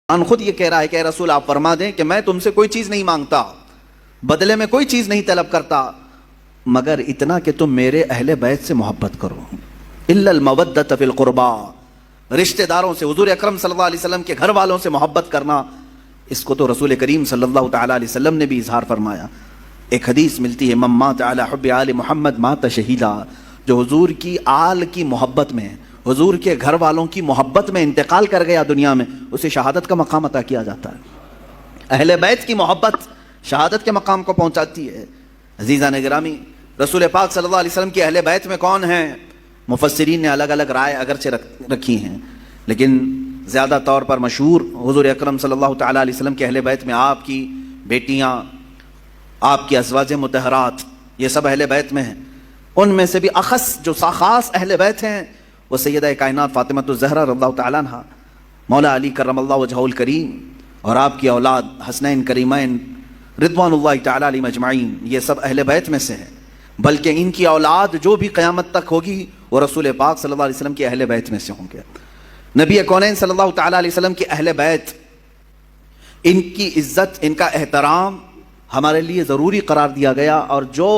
ان خود یہ کہہ رہا ہے کہ اے رسول آپ فرما دیں کہ میں تم سے کوئی چیز نہیں مانگتا، بدلے میں کوئی چیز نہیں طلب کرتا، مگر اتنا کہ تم میرے اہل بیت سے محبت کرو، الا المودۃ فی القربا، رشتہ داروں سے، حضور اکرم صلی اللہ علیہ وسلم کے گھر والوں سے محبت کرنا، اس کو تو رسول کریم صلی اللہ تعالی علیہ وسلم نے بھی اظہار فرمایا۔ ایک حدیث ملتی ہے، من مات علی حب آل محمد مات شہیدا، جو حضور کی آل کی محبت میں، حضور کے گھر والوں کی محبت میں انتقال کر گیا دنیا میں، اسے شہادت کا مقام عطا کیا جاتا ہے۔ اہل بیت کی محبت شہادت کے مقام کو پہنچاتی ہے۔ عزیزان گرامی، رسول پاک صلی اللہ علیہ وسلم کی اہل بیت میں کون ہیں؟ مفسرین نے الگ الگ رائے اگرچہ رکھی ہیں، لیکن زیادہ طور پر مشہور حضور اکرم صلی اللہ تعالی علیہ وسلم کے اہل بیت میں آپ کی بیٹیاں، آپ کی ازواج مطہرات، یہ سب اہل بیت میں ہیں۔ ان میں سے بھی اخص جو خاص اہل بیت ہیں وہ سیدہ کائنات فاطمہ الزہرا رضی اللہ تعالیٰ عنہا، مولا علی کرم اللہ وجہہ الکریم، اور آپ کی اولاد حسنین کریمین رضوان اللہ تعالیٰ علیہم اجمعین، یہ سب اہل بیت میں سے ہیں۔ بلکہ ان کی اولاد جو بھی قیامت تک ہوگی وہ رسول پاک صلی اللہ علیہ وسلم کے اہل بیت میں سے ہوں گے۔ نبی کونین صلی اللہ تعالیٰ علیہ وسلم کے اہل بیت، ان کی عزت، ان کا احترام ہمارے لیے ضروری قرار دیا گیا، اور جو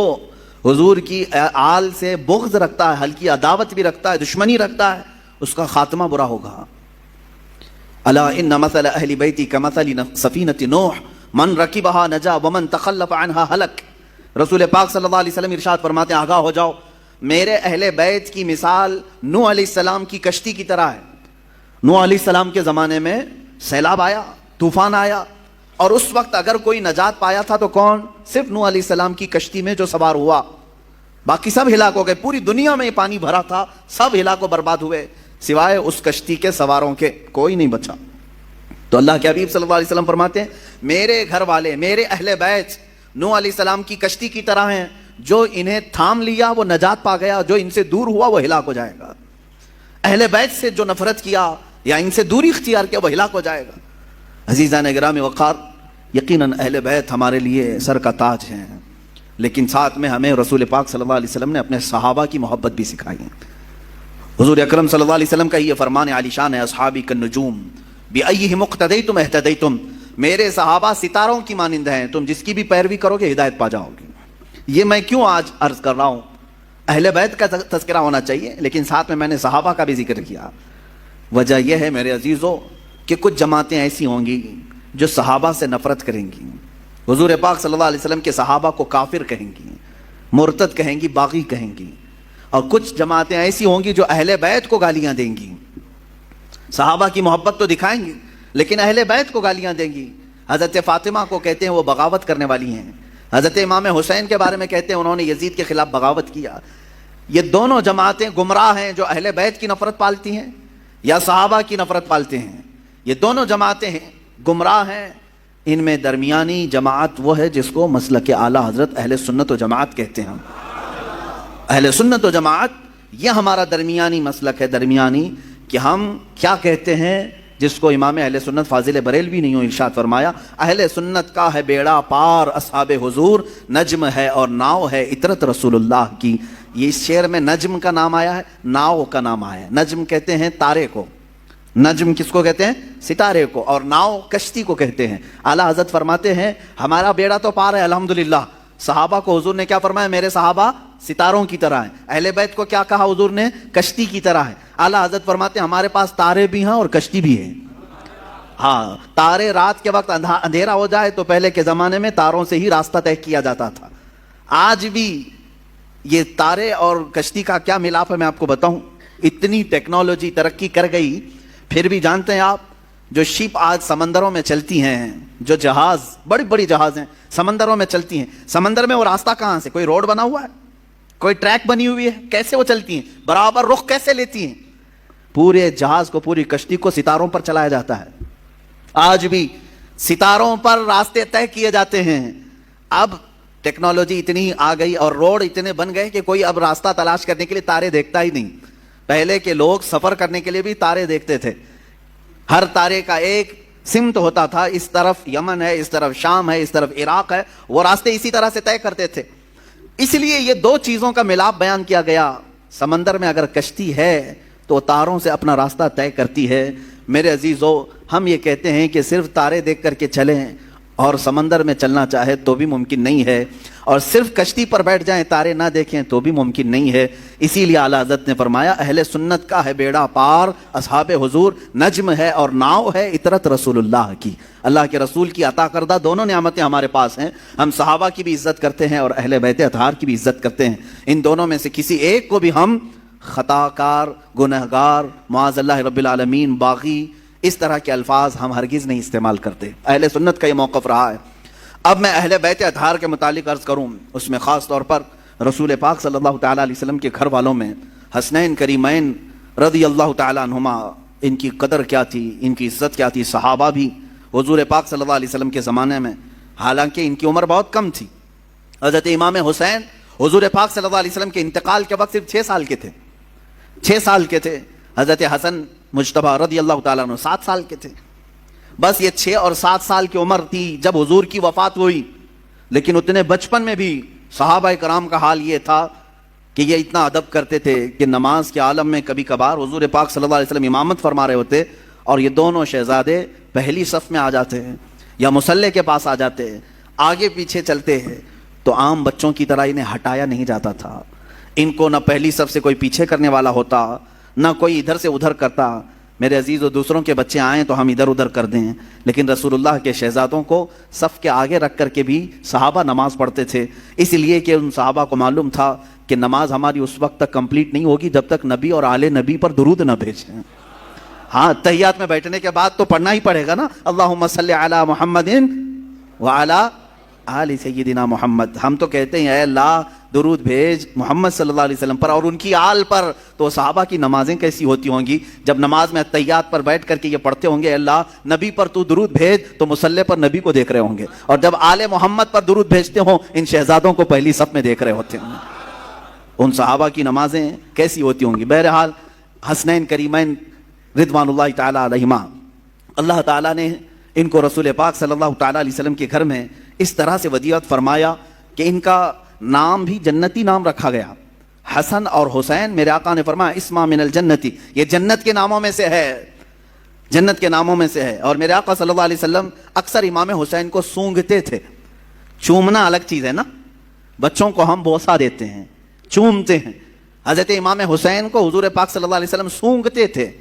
حضور کی آل سے بغض رکھتا ہے، ہلکی عداوت بھی رکھتا ہے، دشمنی رکھتا ہے، اس کا خاتمہ برا ہوگا۔ الا ان مثل اہل بیتی کمثل سفینۃ نوح من رکبها نجا ومن تخلف عنها ہلک۔ رسول پاک صلی اللہ علیہ وسلم ارشاد فرماتے ہیں، آگاہ ہو جاؤ، میرے اہل بیت کی مثال نوح علیہ السلام کی کشتی کی طرح ہے۔ نوح علیہ السلام کے زمانے میں سیلاب آیا، طوفان آیا، اور اس وقت اگر کوئی نجات پایا تھا تو کون؟ صرف نوح علیہ السلام کی کشتی میں جو سوار ہوا، باقی سب ہلاک ہو گئے۔ پوری دنیا میں یہ پانی بھرا تھا، سب ہلاک و برباد ہوئے، سوائے اس کشتی کے سواروں کے کوئی نہیں بچا۔ تو اللہ کے حبیب صلی اللہ علیہ وسلم فرماتے ہیں، میرے گھر والے، میرے اہل بیت نوح علیہ السلام کی کشتی کی طرح ہیں، جو انہیں تھام لیا وہ نجات پا گیا، جو ان سے دور ہوا وہ ہلاک ہو جائے گا۔ اہل بیت سے جو نفرت کیا یا ان سے دوری اختیار کیا وہ ہلاک ہو جائے گا۔ عزیزان گرامی وقار، یقیناً اہل بیت ہمارے لیے سر کا تاج ہیں، لیکن ساتھ میں ہمیں رسول پاک صلی اللہ علیہ وسلم نے اپنے صحابہ کی محبت بھی سکھائی ہے۔ حضور اکرم صلی اللہ علیہ وسلم کا یہ فرمان عالی شان ہے، اصحابی کالنجوم بأیہم اقتدیتم اہتدیتم، میرے صحابہ ستاروں کی مانند ہیں، تم جس کی بھی پیروی کرو گے ہدایت پا جاؤ گے۔ یہ میں کیوں آج عرض کر رہا ہوں؟ اہل بیت کا تذکرہ ہونا چاہیے، لیکن ساتھ میں نے صحابہ کا بھی ذکر کیا۔ وجہ یہ ہے میرے عزیزو کہ کچھ جماعتیں ایسی ہوں گی جو صحابہ سے نفرت کریں گی، حضور پاک صلی اللہ علیہ وسلم کے صحابہ کو کافر کہیں گی، مرتد کہیں گی، باغی کہیں گی، اور کچھ جماعتیں ایسی ہوں گی جو اہل بیت کو گالیاں دیں گی۔ صحابہ کی محبت تو دکھائیں گی لیکن اہل بیت کو گالیاں دیں گی۔ حضرت فاطمہ کو کہتے ہیں وہ بغاوت کرنے والی ہیں، حضرت امام حسین کے بارے میں کہتے ہیں انہوں نے یزید کے خلاف بغاوت کیا۔ یہ دونوں جماعتیں گمراہ ہیں، جو اہل بیت کی نفرت پالتی ہیں یا صحابہ کی نفرت پالتے ہیں، یہ دونوں جماعتیں ہیں، گمراہ ہیں۔ ان میں درمیانی جماعت وہ ہے جس کو مسلک اعلیٰ حضرت اہل سنت و جماعت کہتے ہیں۔ اہل سنت و جماعت یہ ہمارا درمیانی مسلک ہے، درمیانی، کہ ہم کیا کہتے ہیں، جس کو امام اہل سنت فاضل بریلوی نے یوں ارشاد فرمایا، اہل سنت کا ہے بیڑا پار اصحاب حضور، نجم ہے اور ناؤ ہے اطرت رسول اللہ کی۔ یہ اس شعر میں نجم کا نام آیا ہے، ناؤ کا نام آیا ہے۔ نجم کہتے ہیں تارے کو، نجم کس کو کہتے ہیں؟ ستارے کو، اور ناؤ کشتی کو کہتے ہیں۔ اعلیٰ حضرت فرماتے ہیں ہمارا بیڑا تو پار ہے الحمدللہ۔ صحابہ کو حضور نے کیا فرمایا؟ میرے صحابہ ستاروں کی طرح ہیں۔ اہل بیت کو کیا کہا حضور نے؟ کشتی کی طرح ہے۔ اعلیٰ حضرت فرماتے ہیں ہمارے پاس تارے بھی ہیں اور کشتی بھی ہے۔ ہاں، تارے رات کے وقت اندھیرا ہو جائے تو پہلے کے زمانے میں تاروں سے ہی راستہ طے کیا جاتا تھا۔ آج بھی یہ تارے اور کشتی کا کیا ملاپ ہے میں آپ کو بتاؤں۔ اتنی ٹیکنالوجی ترقی کر گئی، پھر بھی جانتے ہیں آپ، جو شپ آج سمندروں میں چلتی ہیں، جو جہاز، بڑی بڑی جہاز ہیں سمندروں میں چلتی ہیں، سمندر میں وہ راستہ کہاں سے؟ کوئی روڈ بنا ہوا ہے؟ کوئی ٹریک بنی ہوئی ہے؟ کیسے وہ چلتی ہیں؟ برابر رخ کیسے لیتی ہیں؟ پورے جہاز کو، پوری کشتی کو ستاروں پر چلایا جاتا ہے۔ آج بھی ستاروں پر راستے طے کیے جاتے ہیں۔ اب ٹیکنالوجی اتنی آ گئی اور روڈ اتنے بن گئے کہ کوئی اب راستہ تلاش کرنے کے لیے تارے دیکھتا ہی نہیں۔ پہلے کے لوگ سفر کرنے کے لیے بھی تارے دیکھتے تھے، ہر تارے کا ایک سمت ہوتا تھا، اس طرف یمن ہے، اس طرف شام ہے، اس طرف عراق ہے، وہ راستے اسی طرح سے طے کرتے تھے۔ اس لیے یہ دو چیزوں کا ملاپ بیان کیا گیا۔ سمندر میں اگر کشتی ہے تو تاروں سے اپنا راستہ طے کرتی ہے۔ میرے عزیزو، ہم یہ کہتے ہیں کہ صرف تارے دیکھ کر کے چلیں اور سمندر میں چلنا چاہے تو بھی ممکن نہیں ہے، اور صرف کشتی پر بیٹھ جائیں تارے نہ دیکھیں تو بھی ممکن نہیں ہے۔ اسی لیے اعلیٰ حضرت نے فرمایا اہل سنت کا ہے بیڑا پار، اصحاب حضور نجم ہے اور ناؤ ہے اطرت رسول اللہ کی۔ اللہ کے رسول کی عطا کردہ دونوں نعمتیں ہمارے پاس ہیں، ہم صحابہ کی بھی عزت کرتے ہیں اور اہل بیت اطہار کی بھی عزت کرتے ہیں۔ ان دونوں میں سے کسی ایک کو بھی ہم خطا کار، گنہگار، معاذ اللہ رب العالمین، باغی، اس طرح کے الفاظ ہم ہرگز نہیں استعمال کرتے۔ اہل سنت کا یہ موقف رہا ہے۔ اب میں اہل بیت اطہار کے متعلق عرض کروں، اس میں خاص طور پر رسول پاک صلی اللہ تعالیٰ علیہ وسلم کے گھر والوں میں حسنین کریمین رضی اللہ تعالیٰ عنہما، ان کی قدر کیا تھی، ان کی عزت کیا تھی۔ صحابہ بھی حضور پاک صلی اللہ علیہ وسلم کے زمانے میں، حالانکہ ان کی عمر بہت کم تھی، حضرت امام حسین حضور پاک صلی اللہ علیہ وسلم کے انتقال کے وقت صرف 6 سال کے تھے، 6 سال کے تھے۔ حضرت حسن مجتبیٰ رضی اللہ تعالیٰ عنہ 7 سال کے تھے۔ بس یہ 6 اور 7 سال کی عمر تھی جب حضور کی وفات ہوئی، لیکن اتنے بچپن میں بھی صحابہ کرام کا حال یہ تھا کہ یہ اتنا ادب کرتے تھے کہ نماز کے عالم میں کبھی کبھار حضور پاک صلی اللہ علیہ وسلم امامت فرما رہے ہوتے اور یہ دونوں شہزادے پہلی صف میں آ جاتے ہیں یا مصلی کے پاس آ جاتے ہیں، آگے پیچھے چلتے ہیں تو عام بچوں کی طرح انہیں ہٹایا نہیں جاتا تھا۔ ان کو نہ پہلی صف سے کوئی پیچھے کرنے والا ہوتا، نہ کوئی ادھر سے ادھر کرتا۔ میرے عزیز و دوسروں کے بچے آئیں تو ہم ادھر ادھر کر دیں، لیکن رسول اللہ کے شہزادوں کو صف کے آگے رکھ کر کے بھی صحابہ نماز پڑھتے تھے، اس لیے کہ ان صحابہ کو معلوم تھا کہ نماز ہماری اس وقت تک کمپلیٹ نہیں ہوگی جب تک نبی اور آل نبی پر درود نہ بھیجیں۔ ہاں، تحیات میں بیٹھنے کے بعد تو پڑھنا ہی پڑے گا نا، اللہم صلی علی محمد وعلی آل سیدنا محمد۔ ہم تو کہتے ہیں اے اللہ درود بھیج محمد صلی اللہ علیہ وسلم پر اور ان کی آل پر، تو صحابہ کی نمازیں کیسی ہوتی ہوں گی جب نماز میں تحیات پر بیٹھ کر کے یہ پڑھتے ہوں گے اے اللہ نبی پر تو درود بھیج، تو مصلی پر نبی کو دیکھ رہے ہوں گے، اور جب آل محمد پر درود بھیجتے ہوں ان شہزادوں کو پہلی صف میں دیکھ رہے ہوتے ہوں گے۔ ان صحابہ کی نمازیں کیسی ہوتی ہوں گی۔ بہرحال حسنین کریمین رضوان اللہ تعالی علیہما، اللہ تعالیٰ نے ان کو رسول پاک صلی اللہ تعالیٰ علیہ وسلم کے گھر میں اس طرح سے ودیعت فرمایا کہ ان کا نام بھی جنتی نام رکھا گیا۔ حسن اور حسین، میرے آقا نے فرمایا اسما من الجنتی، یہ جنت کے ناموں میں سے ہے، جنت کے ناموں میں سے ہے۔ اور میرے آقا صلی اللہ علیہ وسلم اکثر امام حسین کو سونگھتے تھے۔ چومنا الگ چیز ہے نا، بچوں کو ہم بوسہ دیتے ہیں، چومتے ہیں، حضرت امام حسین کو حضور پاک صلی اللہ علیہ وسلم سونگھتے تھے۔